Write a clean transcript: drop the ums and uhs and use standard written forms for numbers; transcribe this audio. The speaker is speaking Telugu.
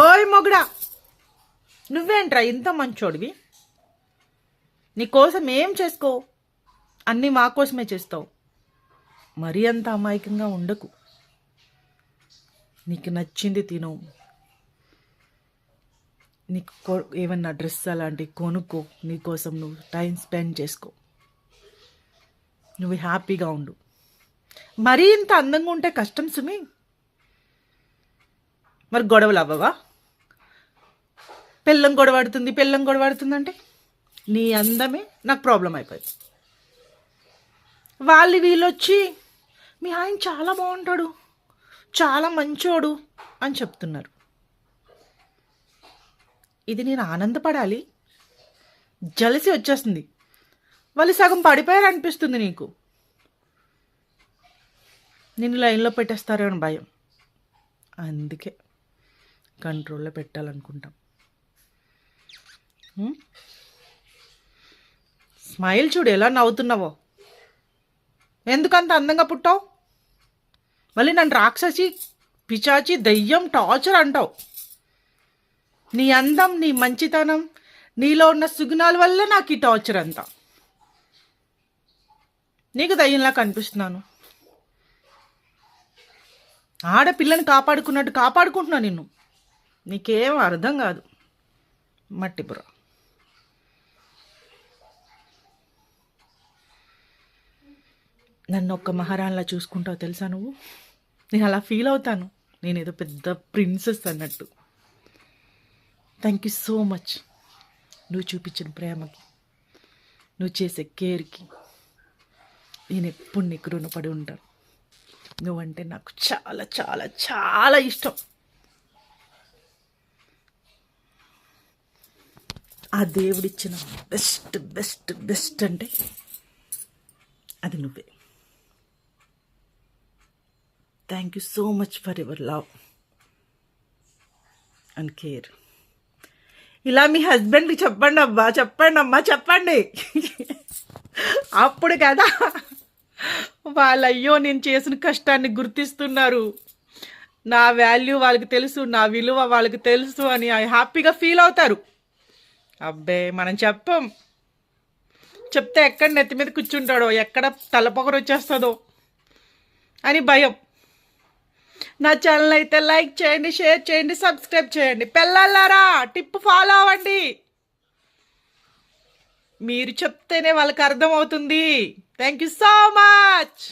ఓయ్ మొగుడా, నువ్వేంట్రా ఇంత మంచోడివి? నీకోసం ఏం చేసుకో, అన్నీ మా కోసమే చేస్తావు. మరీ అంత అమాయకంగా ఉండకు. నీకు నచ్చింది తిను, నీకు ఏమన్నా డ్రెస్ అలాంటివి కొనుక్కో, నీకోసం నువ్వు టైం స్పెండ్ చేసుకో, నువ్వు హ్యాపీగా ఉండు. మరీ ఇంత అందంగా ఉంటే కష్టం సుమి. మరి గొడవలు అవ్వవా? పెళ్ళం గొడవాడుతుంది అంటే నీ అందమే నాకు ప్రాబ్లం అయిపోయింది. వీళ్ళు వచ్చి మీ ఆయన చాలా బాగుంటాడు, చాలా మంచోడు అని చెప్తున్నారు. ఇది నేను ఆనందపడాలి? జలసి వచ్చేస్తుంది. వాళ్ళు సగం పడిపోయారు అనిపిస్తుంది నీకు. నిన్ను లైన్లో పెట్టేస్తారో అని భయం, అందుకే కంట్రోల్లో పెట్టాలనుకుంటాం. స్మైల్ చూడు, ఎలా నవ్వుతున్నావో. ఎందుకంత అందంగా పుట్టావు? మళ్ళీ నన్ను రాక్షసి, పిచాచి, దయ్యం, టార్చర్ అంటావు. నీ అందం, నీ మంచితనం, నీలో ఉన్న సుగుణాల వల్ల నాకు ఈ టార్చర్ అంతా. నీకు దయ్యంలా కనిపిస్తున్నాను. ఆడపిల్లని కాపాడుకున్నట్టు కాపాడుకుంటున్నా నిన్ను. నీకేం అర్థం కాదు, మట్టి బుర్ర. నన్ను ఒక్క మహారాణిలా చూసుకుంటావు తెలుసా నువ్వు? నేను అలా ఫీల్ అవుతాను, నేను ఏదో పెద్ద ప్రిన్సెస్ అన్నట్టు. Thank you so much. నువ్వు చూపించిన ప్రేమకి, నువ్వు చేసే కేర్కి నేను ఎప్పుడు నీకు రుణపడి ఉంటాను. నువ్వంటే నాకు చాలా చాలా చాలా ఇష్టం. ఆ దేవుడిచ్చిన బెస్ట్ బెస్ట్ బెస్ట్ అంటే అది నువ్వే. Thank you so much for your love and care. ఇలా మీ హస్బెండ్కి చెప్పండి అబ్బా, చెప్పండి. అప్పుడు కదా వాళ్ళు అయ్యో నేను చేసిన కష్టాన్ని గుర్తిస్తున్నారు, నా వాల్యూ వాళ్ళకి తెలుసు, నా విలువ వాళ్ళకి తెలుసు అని హ్యాపీగా ఫీల్ అవుతారు. అబ్బే మనం చెప్తే ఎక్కడ నెత్తి మీద కూర్చుంటాడో, ఎక్కడ తలపొగరు వచ్చేస్తుందో అని భయం. నా ఛానల్ అయితే లైక్ చేయండి, షేర్ చేయండి, సబ్స్క్రైబ్ చేయండి. పెళ్ళాలారా టిప్ ఫాలో అవ్వండి. మీరు చెప్తేనే వాళ్ళకి అర్థమవుతుంది. Thank you so much.